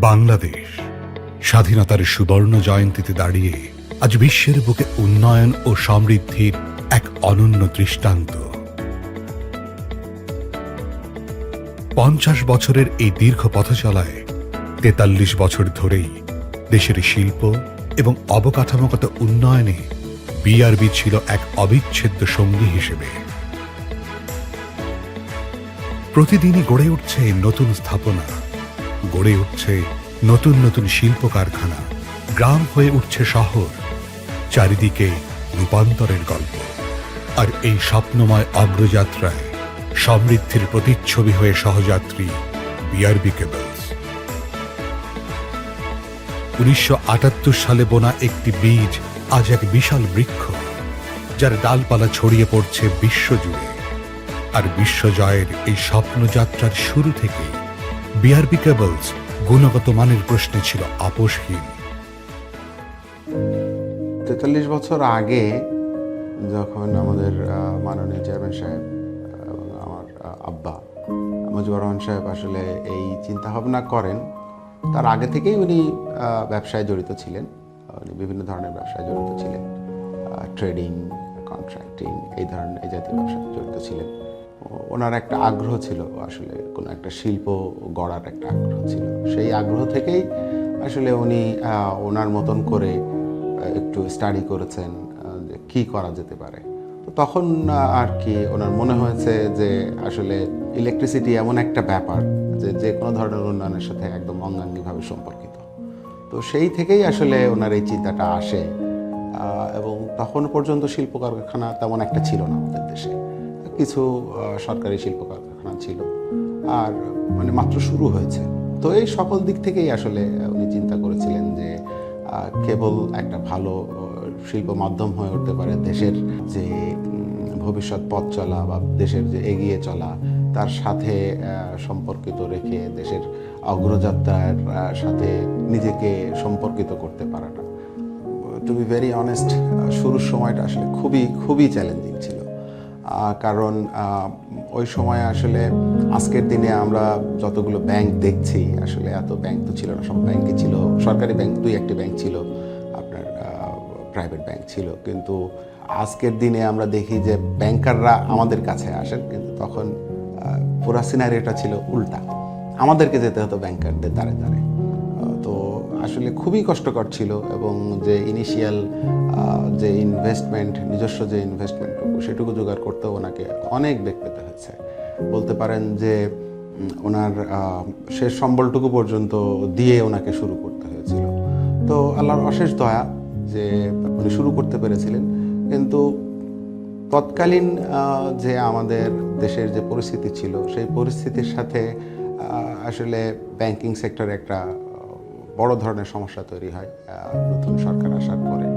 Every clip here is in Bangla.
বাংলাদেশ স্বাধীনতার সুবর্ণ জয়ন্তীতে দাঁড়িয়ে আজ বিশ্বের বুকে উন্নয়ন ও সমৃদ্ধির এক অনন্য দৃষ্টান্ত। 50 বছরের এই দীর্ঘ পথচলায় 43 বছর ধরেই দেশের শিল্প এবং অবকাঠামোগত উন্নয়নে বিআরবি ছিল এক অবিচ্ছেদ্য সঙ্গী হিসেবে। প্রতিদিনই গড়ে উঠছে নতুন স্থাপনা, গড়ে উঠছে নতুন নতুন শিল্প কারখানা, গ্রাম হয়ে উঠছে শহর, চারিদিকে রূপান্তরের গল্প। আর এই স্বপ্নময় অগ্রযাত্রায় সমৃদ্ধির প্রতিচ্ছবি হয়ে সহযাত্রী বিআরবি কেবলস। 1978 সালে বোনা একটি বীজ আজ এক বিশাল বৃক্ষ, যার ডালপালা ছড়িয়ে পড়ছে বিশ্বজুড়ে। আর বিশ্বজয়ের এই স্বপ্নযাত্রার শুরু থেকেই বিআরবি কেবলস গুণগত মানের প্রশ্নে ছিল আপোষহীন। 43 বছর আগে যখন আমাদের মাননীয় চেয়ারম্যান সাহেব এবং আমার আব্বা মুজিবুর রহমান সাহেব আসলে এই চিন্তা ভাবনা করেন, তার আগে থেকেই উনি ব্যবসায় জড়িত ছিলেন। উনি বিভিন্ন ধরনের ব্যবসায় জড়িত ছিলেন, ট্রেডিং, কন্ট্রাক্টিং, এই জাতীয় ব্যবসায় জড়িত ছিলেন। ওনার একটা আগ্রহ ছিল, আসলে কোনো একটা শিল্প গড়ার একটা আগ্রহ ছিল। সেই আগ্রহ থেকেই আসলে উনি ওনার মতন করে একটু স্টাডি করেছেন যে কী করা যেতে পারে। তো তখন আর কি ওনার মনে হয়েছে যে আসলে ইলেকট্রিসিটি এমন একটা ব্যাপার যে কোনো ধরনের উন্নয়নের সাথে একদম অঙ্গাঙ্গিভাবে সম্পর্কিত। তো সেই থেকেই আসলে ওনার এই চিন্তাটা আসে। এবং তখন পর্যন্ত শিল্প কারখানা তেমন একটা ছিল না আমাদের দেশে। কিছু সরকারি শিল্প কারখানা ছিল, আর মানে মাত্র শুরু হয়েছে। তো এই সকল দিক থেকেই আসলে উনি চিন্তা করেছিলেন যে কেবল একটা ভালো শিল্প মাধ্যম হয়ে উঠতে পারে দেশের যে ভবিষ্যৎ পথ চলা বা দেশের যে এগিয়ে চলা, তার সাথে সম্পর্কিত রেখে দেশের অগ্রযাত্রার সাথে নিজেকে সম্পর্কিত করতে পারাটা। টু বি ভেরি অনেস্ট, শুরুর সময়টা আসলে খুবই চ্যালেঞ্জিং ছিল। কারণ ওই সময় আসলে আজকের দিনে আমরা যতগুলো ব্যাংক দেখছি, আসলে এত ব্যাংক তো ছিল না। সব ব্যাংকই ছিল সরকারি ব্যাংক, 2-1টি ব্যাংক ছিল, আপনার প্রাইভেট ব্যাংক ছিল। কিন্তু আজকের দিনে আমরা দেখি যে ব্যাংকাররা আমাদের কাছে আসেন, কিন্তু তখন পুরা সিনারিওটা ছিল উল্টা, আমাদেরকে যেতে হতো ব্যাংকারদের দ্বারে দ্বারে। তো আসলে খুবই কষ্টকর ছিল। এবং যে ইনিশিয়াল যে ইনভেস্টমেন্ট, নিজস্ব যে ইনভেস্টমেন্টটুকু, সেটুকু জোগাড় করতেও ওনাকে অনেক বেগ পেতে হয়েছে। বলতে পারেন যে ওনার শেষ সম্বলটুকু পর্যন্ত দিয়ে ওনাকে শুরু করতে হয়েছিল। তো আল্লাহর অশেষ দয়া যে উনি শুরু করতে পেরেছিলেন। কিন্তু তৎকালীন যে আমাদের দেশের যে পরিস্থিতি ছিল, সেই পরিস্থিতির সাথে আসলে ব্যাংকিং সেক্টরে একটা বড় ধরনের সমস্যা তৈরি হয় নতুন সরকার আসার পরে।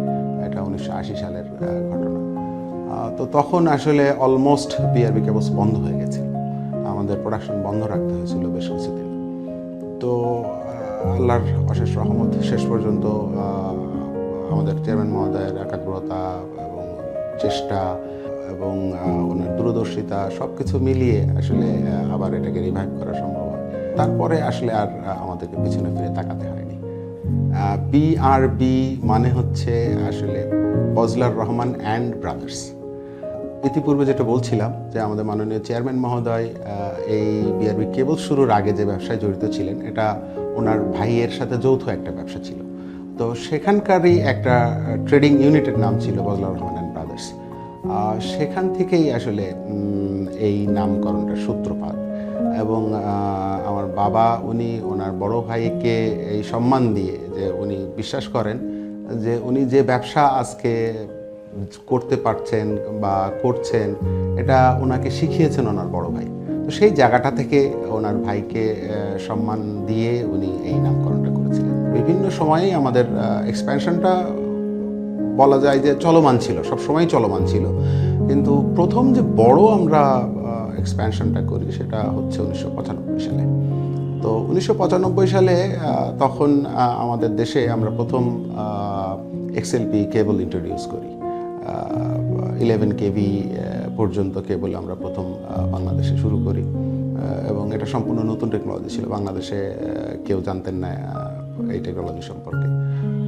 এটা 1980 সালের ঘটনা। তো তখন আসলে অলমোস্ট বিআরবি কেবলস বন্ধ হয়ে গেছে, আমাদের প্রোডাকশন বন্ধ রাখতে হয়েছিল বেশ কিছুদিন। তো আল্লাহর অশেষ রহমত, শেষ পর্যন্ত আমাদের চেয়ারম্যান মহোদয়ের একাগ্রতা এবং চেষ্টা এবং ওনার দূরদর্শিতা সব কিছু মিলিয়ে আসলে আবার এটাকে রিভাইভ করা সম্ভব হয়। তারপরে আসলে আর আমাদেরকে পিছনে ফিরে তাকাতে হয়নি। বিআরবি মানে হচ্ছে আসলে ফজলার রহমান অ্যান্ড ব্রাদার্স। ইতিপূর্বে যেটা বলছিলাম যে আমাদের মাননীয় চেয়ারম্যান মহোদয় এই বিআরবি কেবল শুরুর আগে যে ব্যবসায় জড়িত ছিলেন, এটা ওনার ভাইয়ের সাথে যৌথ একটা ব্যবসা ছিল। তো সেখানকারই একটা ট্রেডিং ইউনিটের নাম ছিল ফজলার রহমান অ্যান্ড ব্রাদার্স। সেখান থেকেই আসলে এই নামকরণটার সূত্রপাত। এবং আমার বাবা উনি ওনার বড় ভাইকে এই সম্মান দিয়ে, যে উনি বিশ্বাস করেন যে উনি যে ব্যবসা আজকে করতে পারছেন বা করছেন, এটা ওনাকে শিখিয়েছেন ওনার বড় ভাই। তো সেই জায়গাটা থেকে ওনার ভাইকে সম্মান দিয়ে উনি এই নামকরণটা করেছিলেন। বিভিন্ন সময়েই আমাদের এক্সপ্যানশনটা বলা যায় যে চলমান ছিল, সবসময় চলমান ছিল। কিন্তু প্রথম যে বড় আমরা এক্সপ্যানশনটা করি সেটা হচ্ছে 1995 সালে। তো 1995 সালে তখন আমাদের দেশে আমরা প্রথম এক্সএলপি কেবল ইন্ট্রোডিউস করি। 11 কেভি পর্যন্ত কেবল আমরা প্রথম বাংলাদেশে শুরু করি। এবং এটা সম্পূর্ণ নতুন টেকনোলজি ছিল, বাংলাদেশে কেউ জানতেন না এই টেকনোলজি সম্পর্কে।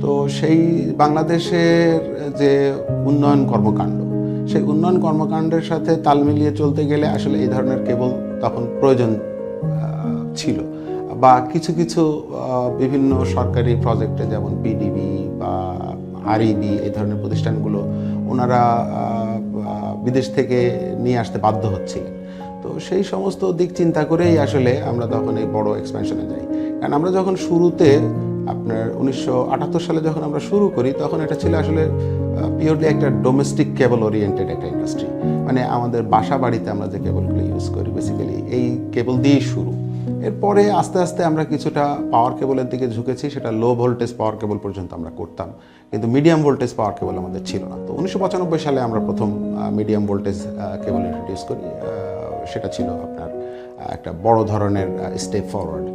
তো সেই বাংলাদেশের যে উন্নয়ন কর্মকাণ্ড, সেই উন্নয়ন কর্মকাণ্ডের সাথে তাল মিলিয়ে চলতে গেলে আসলে এই ধরনের কেবল তখন প্রয়োজন ছিল। বা কিছু কিছু বিভিন্ন সরকারি প্রজেক্টে, যেমন পিডিবি বা আরইবি, এই ধরনের প্রতিষ্ঠানগুলো ওনারা বিদেশ থেকে নিয়ে আসতে বাধ্য হচ্ছিলেন। তো সেই সমস্ত দিক চিন্তা করেই আসলে আমরা তখন এই বড় এক্সপ্যানশনে যাই। কারণ আমরা যখন শুরুতে আপনার 1978 সালে যখন আমরা শুরু করি, তখন এটা ছিল আসলে পিওরলি একটা ডোমেস্টিক কেবল ওরিয়েন্টেড একটা ইন্ডাস্ট্রি। মানে আমাদের বাসা বাড়িতে আমরা যে কেবলগুলো ইউজ করি বেসিক্যালি এই কেবল দিয়েই শুরু। এরপরে আস্তে আস্তে আমরা কিছুটা পাওয়ার কেবলের দিকে ঝুঁকেছি, সেটা লো ভোল্টেজ পাওয়ার কেবল পর্যন্ত আমরা করতাম, কিন্তু মিডিয়াম ভোল্টেজ পাওয়ার কেবল আমাদের ছিল না। তো 1995 সালে আমরা প্রথম মিডিয়াম ভোল্টেজ কেবল ইন্ট্রোডিউস করি। সেটা ছিল আপনার একটা বড় ধরনের স্টেপ ফরওয়ার্ড।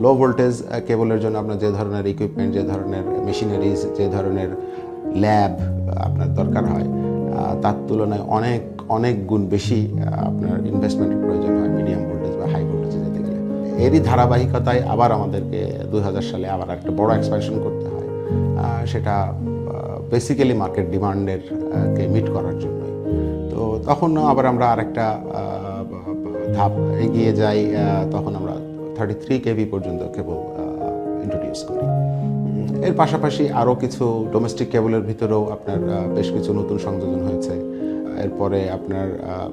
লো ভোল্টেজ কেবলের জন্য আপনার যে ধরনের ইকুইপমেন্ট, যে ধরনের মেশিনারিজ, যে ধরনের ল্যাব আপনার দরকার হয়, তার তুলনায় অনেক অনেক গুণ বেশি আপনার ইনভেস্টমেন্টের প্রয়োজন হয় মিডিয়াম ভোল্টেজ বা হাই ভোল্টেজে যেতে গেলে। এরই ধারাবাহিকতায় আবার আমাদেরকে 2000 সালে আবার একটা বড় এক্সপ্যানশন করতে হয়, সেটা বেসিক্যালি মার্কেট ডিমান্ডের কে মিট করার জন্যই। তো তখন আবার আমরা আরেকটা ধাপ এগিয়ে যাই, তখন আমরা 33 কেভি পর্যন্ত কেবল ইন্ট্রোডিউস করি। এর পাশাপাশি আরও কিছু ডোমেস্টিক কেবলের ভিতরেও আপনার বেশ কিছু নতুন সংযোজন হয়েছে। এরপরে আপনার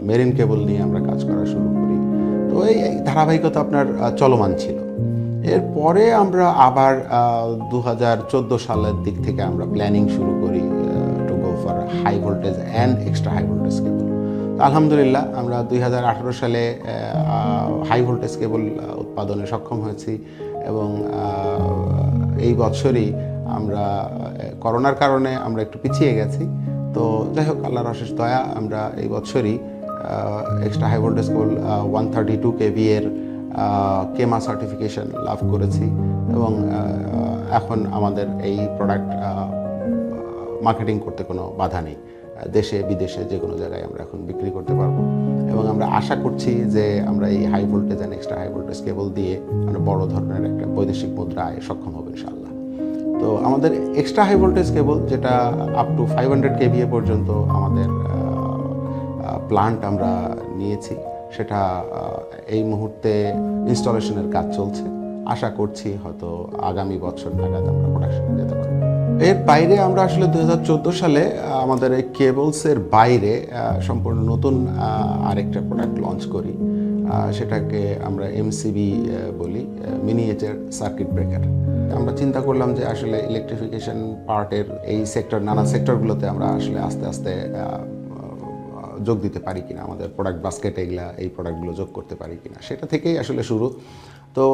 মেরিন কেবল নিয়ে আমরা কাজ করা শুরু করি। তো এই ধারাবাহিকতা আপনার চলমান ছিল। এরপরে আমরা আবার 2014 সালের দিক থেকে আমরা প্ল্যানিং শুরু করি to go for high voltage and extra high voltage cable. তো আলহামদুলিল্লাহ আমরা 2018 সালে হাই ভোল্টেজ কেবল উৎপাদনে সক্ষম হয়েছি, এবং এই বছরই আমরা করোনার কারণে আমরা একটু পিছিয়ে গেছি। তো যাই হোক, আল্লাহর অশেষ দয়া, আমরা এই বছরই এক্সট্রা হাই ভোল্টেজ কেবল 132 কেভি এর কেমা সার্টিফিকেশন লাভ করেছি, এবং এখন আমাদের এই প্রোডাক্ট মার্কেটিং করতে কোনো বাধা নেই। দেশে বিদেশে যে কোনো জায়গায় আমরা এখন বিক্রি করতে পারবো, এবং আমরা আশা করছি যে আমরা এই high voltage and extra high voltage cable দিয়ে আমরা বড় ধরনের একটা বৈদেশিক মুদ্রা আয় সক্ষম হবো ইনশাআল্লাহ। তো আমাদের এক্সট্রা হাই ভোল্টেজ কেবল, যেটা আপ টু 500 কেভিএ পর্যন্ত আমাদের প্লান্ট আমরা নিয়েছি, সেটা এই মুহূর্তে ইনস্টলেশনের কাজ চলছে। আশা করছি হয়তো আগামী বছর নাগাদ আমরা প্রোডাকশনে যেতে পারবো। এর বাইরে আমরা আসলে 2014 সালে আমাদের এই কেবলসের বাইরে সম্পূর্ণ নতুন আরেকটা প্রোডাক্ট লঞ্চ করি, সেটাকে আমরা এমসিবি বলি, মিনিয়েচার সার্কিট ব্রেকার। আমরা চিন্তা করলাম যে আসলে ইলেকট্রিফিকেশন পার্টের এই সেক্টর, নানা সেক্টরগুলোতে আমরা আসলে আস্তে আস্তে যোগ দিতে পারি কিনা, আমাদের প্রোডাক্ট বাস্কেটে এগুলা এই প্রোডাক্টগুলো যোগ করতে পারি কিনা, সেটা থেকেই আসলে শুরু। তো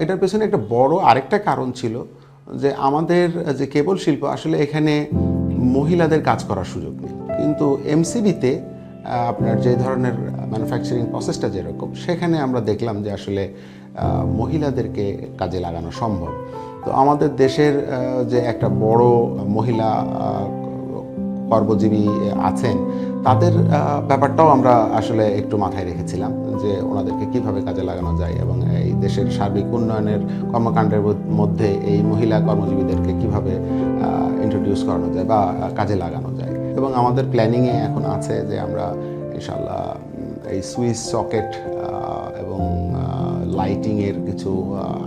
এটার পেছনে একটা বড় আরেকটা কারণ ছিল যে আমাদের যে কেবল শিল্প, আসলে এখানে মহিলাদের কাজ করার সুযোগ নেই, কিন্তু এমসিবিতে আপনার যে ধরনের ম্যানুফ্যাকচারিং প্রসেসটা যেরকম, সেখানে আমরা দেখলাম যে আসলে মহিলাদেরকে কাজে লাগানো সম্ভব। তো আমাদের দেশের যে একটা বড় মহিলা কর্মজীবী আছেন, তাদের ব্যাপারটাও আমরা আসলে একটু মাথায় রেখেছিলাম যে ওনাদেরকে কিভাবে কাজে লাগানো যায়, এবং এই দেশের সার্বিক উন্নয়নের কর্মকাণ্ডের মধ্যে এই মহিলা কর্মজীবীদেরকে কিভাবে ইন্ট্রোডিউস করানো যায় বা কাজে লাগানো যায়। এবং আমাদের প্ল্যানিংয়ে এখন আছে যে আমরা ইনশাআল্লাহ এই সুইচ সকেট এবং লাইটিংয়ের কিছু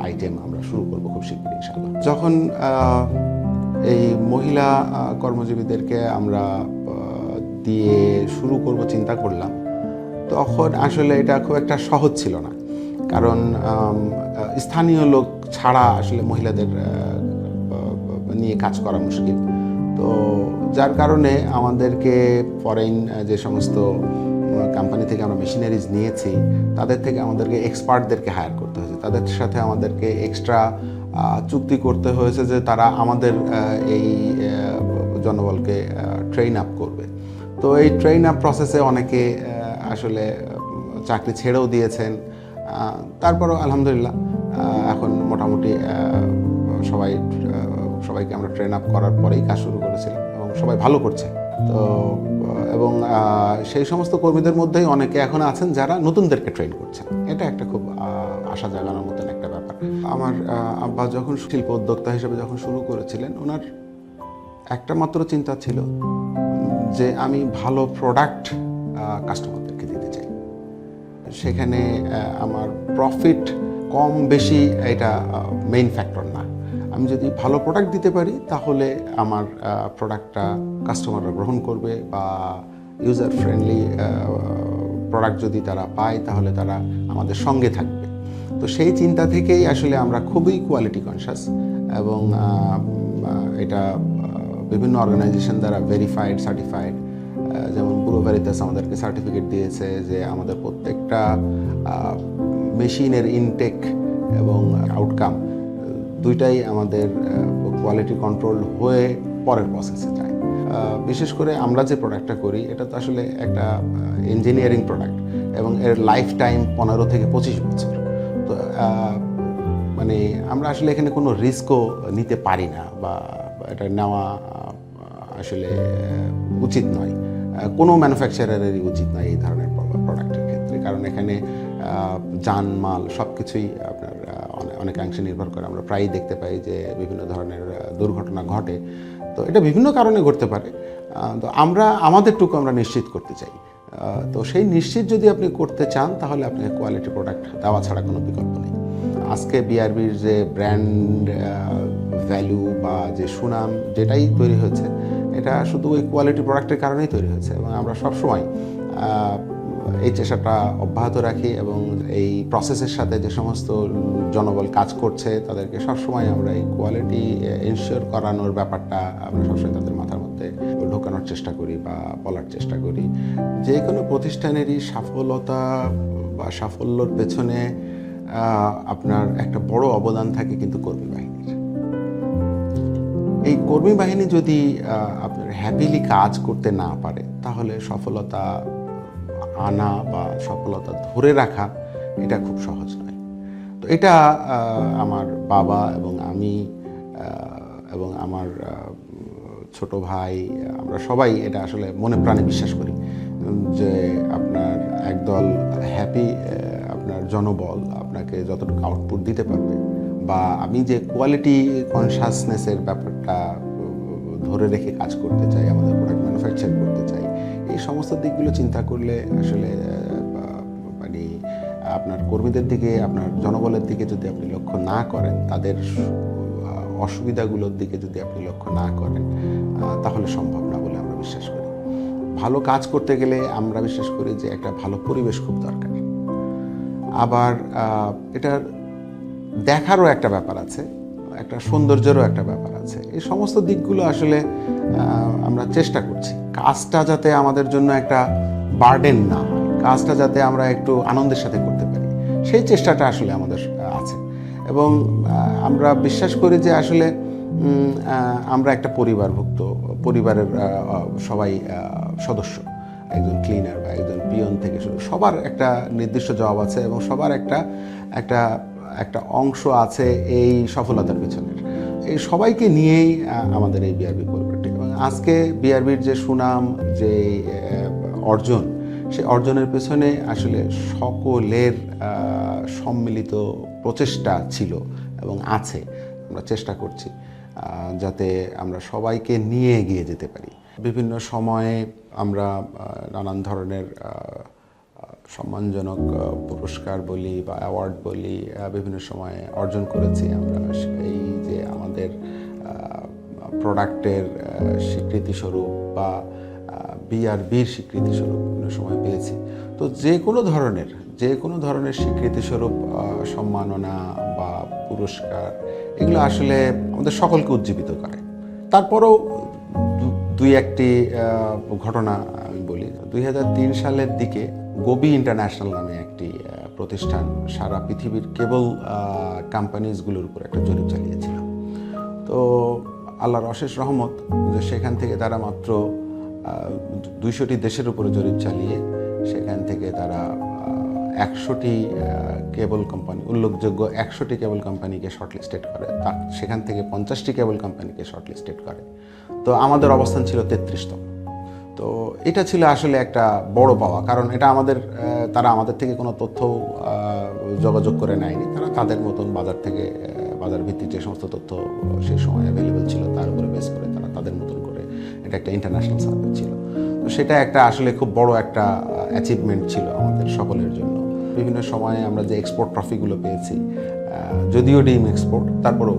আইটেম আমরা শুরু করবো খুব শীঘ্রই ইনশাআল্লাহ। যখন এই মহিলা কর্মজীবীদেরকে আমরা দিয়ে শুরু করব চিন্তা করলাম, তখন আসলে এটা খুব একটা সহজ ছিল না, কারণ স্থানীয় লোক ছাড়া আসলে মহিলাদের নিয়ে কাজ করা মুশকিল। তো যার কারণে আমাদেরকে ফরেন যে সমস্ত কোম্পানি থেকে আমরা মেশিনারিজ নিয়েছি, তাদের থেকে আমাদেরকে এক্সপার্টদেরকে হায়ার করতে হয়েছে, তাদের সাথে আমাদেরকে এক্সট্রা চুক্তি করতে হয়েছে যে তারা আমাদের এই জনবলকে ট্রেন আপ করবে। তো এই ট্রেন আপ প্রসেসে অনেকে আসলে চাকরি ছেড়েও দিয়েছেন, তারপরও আলহামদুলিল্লাহ এখন মোটামুটি সবাইকে আমরা ট্রেন আপ করার পরেই কাজ শুরু করেছিলাম, এবং সবাই ভালো করছে। তো এবং সেই সমস্ত কর্মীদের মধ্যেই অনেকে এখন আছেন যারা নতুনদেরকে ট্রেন করছেন। এটা একটা খুব আশা জাগানোর মতন একটা ব্যাপার। আমার আব্বা যখন শিল্প উদ্যোক্তা হিসেবে যখন শুরু করেছিলেন, ওনার একটা মাত্র চিন্তা ছিল যে আমি ভালো প্রোডাক্ট কাস্টমারদেরকে দিতে চাই। সেখানে আমার প্রফিট কম বেশি এটা মেইন ফ্যাক্টর না। আমি যদি ভালো প্রোডাক্ট দিতে পারি তাহলে আমার প্রোডাক্টটা কাস্টমাররা গ্রহণ করবে, বা ইউজার ফ্রেন্ডলি প্রোডাক্ট যদি তারা পায় তাহলে তারা আমাদের সঙ্গে থাকবে। তো সেই চিন্তা থেকেই আসলে আমরা খুবই কোয়ালিটি কনসাস, এবং এটা বিভিন্ন অর্গানাইজেশন দ্বারা ভেরিফাইড, সার্টিফাইড। যেমন ব্যুরো ভেরিটাস আমাদেরকে সার্টিফিকেট দিয়েছে যে আমাদের প্রত্যেকটা মেশিনের ইনটেক এবং আউটকাম দুইটাই আমাদের কোয়ালিটি কন্ট্রোল হয়ে পরের প্রসেসে যায়। বিশেষ করে আমরা যে প্রোডাক্টটা করি এটা তো আসলে একটা ইঞ্জিনিয়ারিং প্রোডাক্ট, এবং এর লাইফ টাইম 15 থেকে 25 বছর। তো মানে আমরা আসলে এখানে কোনো রিস্কও নিতে পারি না, বা এটা নেওয়া আসলে উচিত নয়। কোনো ম্যানুফ্যাকচারারেরই উচিত নয় এই ধরনের প্রোডাক্টের ক্ষেত্রে, কারণ এখানে জানমাল সব কিছুই আপনার অনেকাংশে নির্ভর করে। আমরা প্রায়ই দেখতে পাই যে বিভিন্ন ধরনের দুর্ঘটনা ঘটে। তো এটা বিভিন্ন কারণে ঘটতে পারে। তো আমরা আমাদেরটুকু আমরা নিশ্চিত করতে চাই। তো সেই নিশ্চিত যদি আপনি করতে চান তাহলে আপনাকে কোয়ালিটি প্রোডাক্ট দেওয়া ছাড়া কোনো বিকল্প নেই। আজকে বিআরবির যে ব্র্যান্ড ভ্যালু বা যে সুনাম যেটাই তৈরি হয়েছে, এটা শুধু ওই কোয়ালিটি প্রোডাক্টের কারণেই তৈরি হয়েছে, এবং আমরা সবসময় এই চেষ্টাটা অব্যাহত রাখি, এবং এই প্রসেসের সাথে যে সমস্ত জনবল কাজ করছে তাদেরকে সবসময় আমরা এই কোয়ালিটি এনশিওর করানোর ব্যাপারটা আমরা সবসময় তাদের মাথার মধ্যে ঢোকানোর চেষ্টা করি বা বলার চেষ্টা করি। যে কোনো প্রতিষ্ঠানেরই সফলতা বা সাফল্যর পেছনে আপনার একটা বড় অবদান থাকে কিন্তু কর্মী বাহিনীর। এই কর্মী বাহিনী যদি আপনার হ্যাপিলি কাজ করতে না পারে তাহলে সফলতা আনা বা সফলতা ধরে রাখা এটা খুব সহজ নয়। তো এটা আমার বাবা এবং আমি এবং আমার ছোট ভাই, আমরা সবাই এটা আসলে মনে প্রাণে বিশ্বাস করি যে আপনার একদল হ্যাপি আপনার জনবল আপনাকে যতটুকু আউটপুট দিতে পারবে, বা আমি যে কোয়ালিটি কনসাসনেসের ব্যাপারটা ধরে রেখে কাজ করতে চাই, আমাদের প্রোডাক্ট ম্যানুফ্যাকচার করতে চাই, এই সমস্ত দিকগুলো চিন্তা করলে আসলে মানে আপনার কর্মীদের দিকে, আপনার জনবলের দিকে যদি আপনি লক্ষ্য না করেন, তাদের অসুবিধাগুলোর দিকে যদি আপনি লক্ষ্য না করেন, তাহলে সম্ভব না বলে আমরা বিশ্বাস করি। ভালো কাজ করতে গেলে আমরা বিশ্বাস করি যে একটা ভালো পরিবেশ খুব দরকার। আবার এটার দেখারও একটা ব্যাপার আছে, একটা সৌন্দর্যেরও একটা ব্যাপার আছে। এই সমস্ত দিকগুলো আসলে আমরা চেষ্টা করছি কাজটা যাতে আমাদের জন্য একটা বার্ডেন না হয়, কাজটা যাতে আমরা একটু আনন্দের সাথে করতে পারি, সেই চেষ্টাটা আসলে আমাদের আছে। এবং আমরা বিশ্বাস করি যে আসলে আমরা একটা পরিবারভুক্ত, পরিবারের সবাই সদস্য। একজন ক্লিনার বা একজন পিয়ন থেকে শুরু সবার একটা নির্দিষ্ট জব আছে, এবং সবার একটা অংশ আছে এই সফলতার পেছনের। এই সবাইকে নিয়েই আমাদের এই বিআরবি পরিবারটি। এবং আজকে বিআরবির যে সুনাম, যে অর্জন, সেই অর্জনের পেছনে আসলে সকলের সম্মিলিত প্রচেষ্টা ছিল এবং আছে। আমরা চেষ্টা করছি যাতে আমরা সবাইকে নিয়ে এগিয়ে যেতে পারি। বিভিন্ন সময়ে আমরা নানান ধরনের সম্মানজনক পুরস্কার বলি বা অ্যাওয়ার্ড বলি বিভিন্ন সময়ে অর্জন করেছি আমরা। এই যে আমাদের প্রোডাক্টের স্বীকৃতিস্বরূপ বা বিআরবির স্বীকৃতিস্বরূপ বিভিন্ন সময় পেয়েছি। তো যে কোনো ধরনের স্বীকৃতিস্বরূপ সম্মাননা বা পুরস্কার, এগুলো আসলে আমাদের সকলকে উজ্জীবিত করে। তারপরেও দুই একটি ঘটনা আমি বলি। 2003 সালের দিকে গোবি ইন্টারন্যাশনাল নামে একটি প্রতিষ্ঠান সারা পৃথিবীর কেবল কোম্পানিজগুলোর উপর একটা জরিপ চালিয়েছিল। তো আল্লাহর অশেষ রহমত যে সেখান থেকে তারা মাত্র 200টি দেশের উপরে জরিপ চালিয়ে সেখান থেকে তারা 100টি কেবল কোম্পানি, উল্লেখযোগ্য 100টি কেবল কোম্পানিকে শর্টলিস্টেড করে। সেখান থেকে 50টি কেবল কোম্পানিকে শর্টলিস্টেড করে। তো আমাদের অবস্থান ছিল 33তম। তো এটা ছিল আসলে একটা বড় পাওয়া, কারণ এটা তারা আমাদের থেকে কোনো তথ্য যোগাযোগ করে নেয়নি। তারা তাদের মতন বাজার ভিত্তিক যে সমস্ত তথ্য সেই সময় অ্যাভেলেবেল ছিল তার উপরে বেস করে তারা তাদের মতন করে, এটা একটা ইন্টারন্যাশনাল সার্ভে ছিল। তো সেটা একটা আসলে খুব বড় একটা অ্যাচিভমেন্ট ছিল আমাদের সকলের জন্য। বিভিন্ন সময়ে আমরা যে এক্সপোর্ট ট্রফিগুলো পেয়েছি, যদিও ডিম এক্সপোর্ট, তারপরেও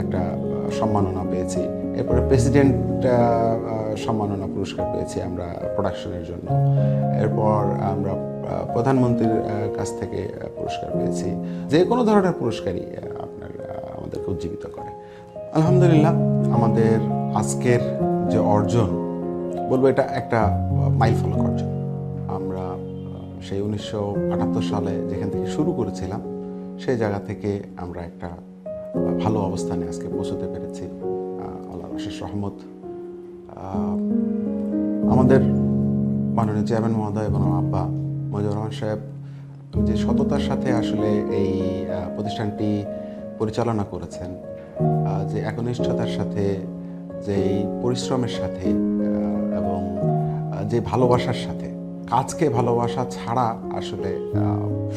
একটা সম্মাননা পেয়েছি। এরপরে প্রেসিডেন্ট সম্মাননা পুরস্কার পেয়েছি আমরা প্রোডাকশনের জন্য। এরপর আমরা প্রধানমন্ত্রীর কাছ থেকে পুরস্কার পেয়েছি। যে কোনো ধরনের পুরস্কারই আমাদেরকে উজ্জীবিত করে। আলহামদুলিল্লাহ, আমাদের আজকের যে অর্জন, বলবো এটা একটা মাইলফলক অর্জন। আমরা সেই 1978 সালে যেখান থেকে শুরু করেছিলাম, সেই জায়গা থেকে আমরা একটা ভালো অবস্থানে আজকে পৌঁছতে পেরেছি, আল্লাহর অশেষ রহমত। আমাদের মাননীয় চেয়ারম্যান মহোদয় এবং আমার আব্বা মজিবুর রহমান সাহেব যে সততার সাথে আসলে এই প্রতিষ্ঠানটি পরিচালনা করেছেন, যে একনিষ্ঠতার সাথে, যে পরিশ্রমের সাথে এবং যে ভালোবাসার সাথে, কাজকে ভালোবাসা ছাড়া আসলে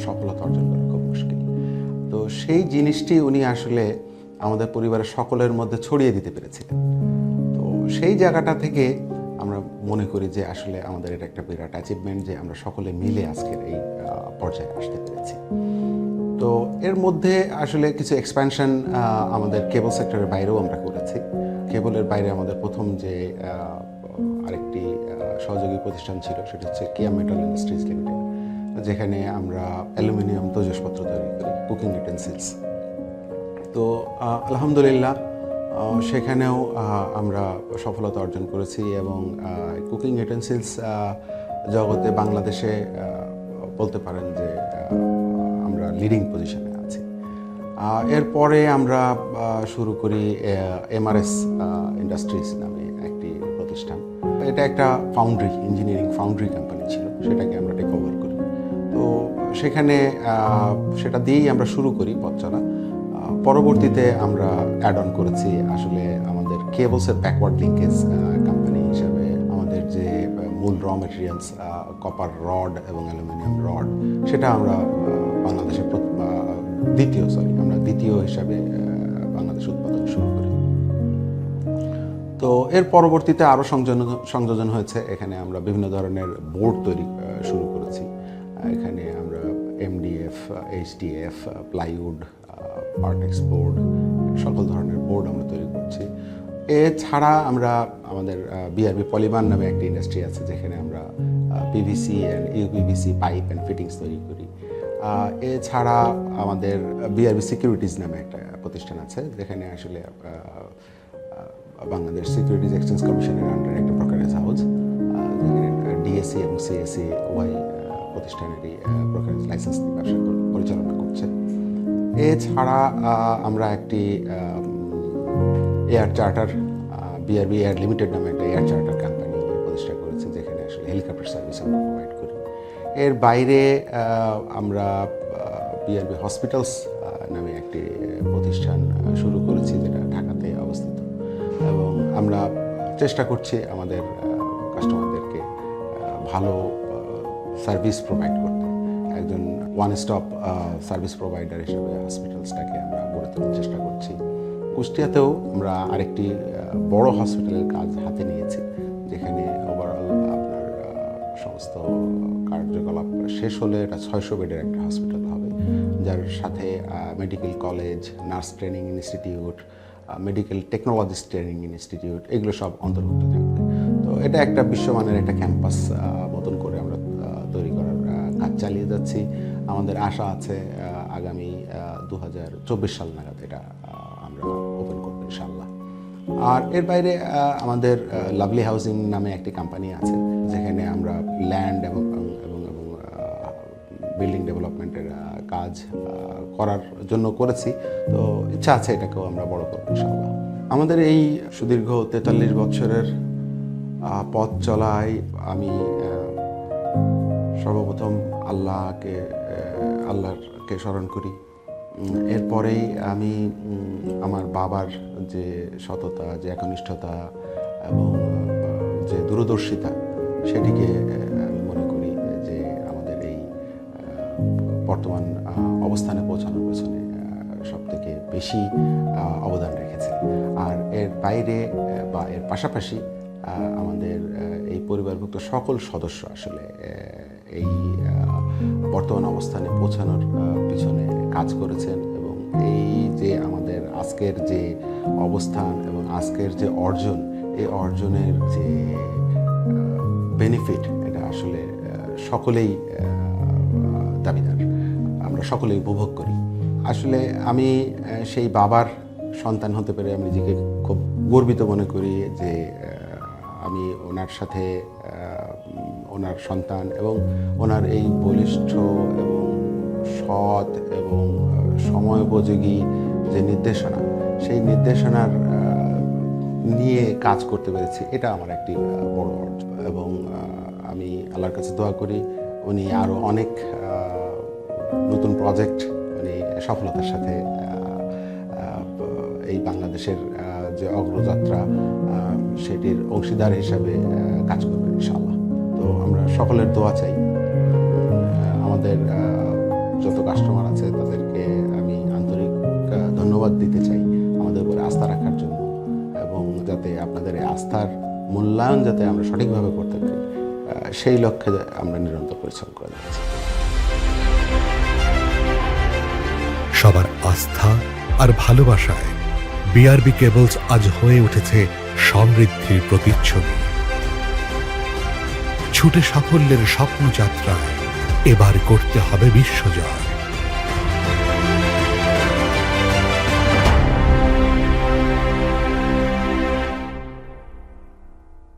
সফলতা অর্জন করা খুব মুশকিল। তো সেই জিনিসটি উনি আসলে আমাদের পরিবারের সকলের মধ্যে ছড়িয়ে দিতে পেরেছিলেন। তো সেই জায়গাটা থেকে আমরা মনে করি যে আসলে আমাদের এটা একটা বিরাট অ্যাচিভমেন্ট যে আমরা সকলে মিলে আজকের এই পর্যায়ে আসতে পেরেছি। তো এর মধ্যে আসলে কিছু এক্সপ্যানশন আমাদের কেবল সেক্টরের বাইরেও আমরা করেছি। কেবলের বাইরে আমাদের প্রথম যে আরেকটি সহযোগী প্রতিষ্ঠান ছিল সেটা হচ্ছে কিয়া মেটাল ইন্ডাস্ট্রিজ লিমিটেড, যেখানে আমরা অ্যালুমিনিয়াম তৈজসপত্র তৈরি করি, কুকিং ইউটেনসিলস। তো আলহামদুলিল্লাহ সেখানেও আমরা সফলতা অর্জন করেছি এবং কুকিং ইউটেনসিলস জগতে বাংলাদেশে বলতে পারেন যে আমরা লিডিং পজিশনে আছি। এরপরে আমরা শুরু করি এমআরএস ইন্ডাস্ট্রিজ নামে একটি প্রতিষ্ঠান। এটা একটা ফাউন্ড্রি, ইঞ্জিনিয়ারিং ফাউন্ড্রি কোম্পানি ছিল, সেটাকে আমরা টেক ওভার করি। তো সেখানে সেটা দিয়েই আমরা শুরু করি পথ চলা। পরবর্তীতে আমরা অ্যাড অন করেছি আসলে আমাদের কেবলসের ব্যাকওয়ার্ড লিঙ্কেজ কোম্পানি হিসাবে আমাদের যে মূল র মেটেরিয়ালস কপার রড এবং অ্যালুমিনিয়াম রড, সেটা আমরা বাংলাদেশের দ্বিতীয় হিসাবে বাংলাদেশ উৎপাদন শুরু করি। তো এর পরবর্তীতে আরও সংযোজন হয়েছে। এখানে আমরা বিভিন্ন ধরনের বোর্ড তৈরি শুরু করেছি। এখানে আমরা MDF, HDF, plywood, Partex board, সকল ধরনের বোর্ড আমরা তৈরি করছি। এছাড়া আমরা আমাদের বিআরবি পলিমার নামে একটি ইন্ডাস্ট্রি আছে, যেখানে আমরা PVC and uPVC pipe and fittings তৈরি করি। এছাড়া আমাদের বিআরবি সিকিউরিটিজ নামে একটা প্রতিষ্ঠান আছে, যেখানে আসলে বাংলাদেশ সিকিউরিটিজ এক্সচেঞ্জ কমিশনের আন্ডারে একটা ব্রোকারেজ হাউস, যেখানে ডিএসসি এবং সিএসসি ওয়াই প্রতিষ্ঠানেরই ব্রোকারেজ লাইসেন্স নিয়ে ব্যবসা পরিচালনা করছে। এছাড়া আমরা একটি air charter, BRB air limited নামে একটা এয়ার চার্টার কোম্পানি প্রতিষ্ঠা করেছে, যেখানে আসলে হেলিকপ্টার সার্ভিস আমরা প্রোভাইড করি। এর বাইরে আমরা বিআরবি হসপিটালস নামে একটি প্রতিষ্ঠান শুরু করেছি, যেটা ঢাকাতে অবস্থিত, এবং আমরা চেষ্টা করছি আমাদের কাস্টমারদেরকে ভালো সার্ভিস প্রোভাইড করতে। একজন ওয়ান স্টপ সার্ভিস প্রোভাইডার হিসেবে হসপিটালসটাকে আমরা গড়ে তোলার চেষ্টা করছি। কুষ্টিয়াতেও আমরা আরেকটি বড় হসপিটালের কাজ হাতে নিয়েছি, যেখানে ওভারঅল আপনার সমস্ত কার্যকলাপ শেষ হলে এটা 600 বেডের একটা হসপিটাল হবে, যার সাথে medical college, nurse training institute, medical technologist training institute, এগুলো সব অন্তর্ভুক্ত থাকবে। তো এটা একটা বিশ্বমানের একটা ক্যাম্পাস মতন করে আমরা তৈরি করার কাজ চালিয়ে যাচ্ছি। আমাদের আশা আছে আগামী 2024 সাল নাগাদ এটা আমরা ওপেন করবো ইনশাআল্লাহ। আর এর বাইরে আমাদের লাভলি হাউজিং নামে একটি কোম্পানি আছে, যেখানে আমরা ল্যান্ড এবং বিল্ডিং ডেভেলপমেন্টের কাজ করার জন্য করেছি। তো ইচ্ছা আছে এটাকেও আমরা বড় করবো ইনশাআল্লাহ। আমাদের এই সুদীর্ঘ 43 বছরের পথ চলায় আমি সর্বপ্রথম আল্লাহকে স্মরণ করি। এরপরেই আমি আমার বাবার যে সততা, যে একনিষ্ঠতা এবং যে দূরদর্শিতা, সেটিকে আমি মনে করি যে আমাদের এই বর্তমান অবস্থানে পৌঁছানোর পেছনে সব থেকে বেশি অবদান রেখেছে। আর এর বাইরে বা এর পাশাপাশি আমাদের এই পরিবারভুক্ত সকল সদস্য আসলে এই বর্তমান অবস্থানে পৌঁছানোর পিছনে কাজ করেছেন, এবং এই যে আমাদের আজকের যে অবস্থান এবং আজকের যে অর্জন, এই অর্জনের যে বেনিফিট, এটা আসলে সকলেই দাবিদার, আমরা সকলেই উপভোগ করি। আসলে আমি সেই বাবার সন্তান হতে পেরে আমি নিজেকে খুব গর্বিত মনে করি যে আমি ওনার সাথে ওনার সন্তান এবং ওনার এই বলিষ্ঠ এবং সৎ এবং সময়োপযোগী যে নির্দেশনা, সেই নির্দেশনার নিয়ে কাজ করতে পেরেছি, এটা আমার একটি বড় অর্জন। এবং আমি আল্লাহর কাছে দোয়া করি উনি আরও অনেক নতুন প্রজেক্ট উনি সফলতার সাথে এই বাংলাদেশের যে অগ্রযাত্রা সেটির অংশীদার হিসাবে কাজ করবেন ইনশাআল্লাহ। তো আমরা সকলের দোয়া চাই। আমাদের যত কাস্টমার আছে তাদেরকে আমি আন্তরিক ধন্যবাদ দিতে চাই আমাদের উপরে আস্থা রাখার জন্য, এবং যাতে আপনাদের এই আস্থার মূল্যায়ন যাতে আমরা সঠিকভাবে করতে পারি, সেই লক্ষ্যে আমরা নিরন্তর পরিশ্রম করে যাচ্ছি। সবার আস্থা আর ভালোবাসায় বিআরবি কেবলস আজ হয়ে উঠেছে সমৃদ্ধির প্রতিচ্ছবি। ছুটে সাফল্যের স্বপ্নযাত্রায় এবার করতে হবে বিশ্বজয়।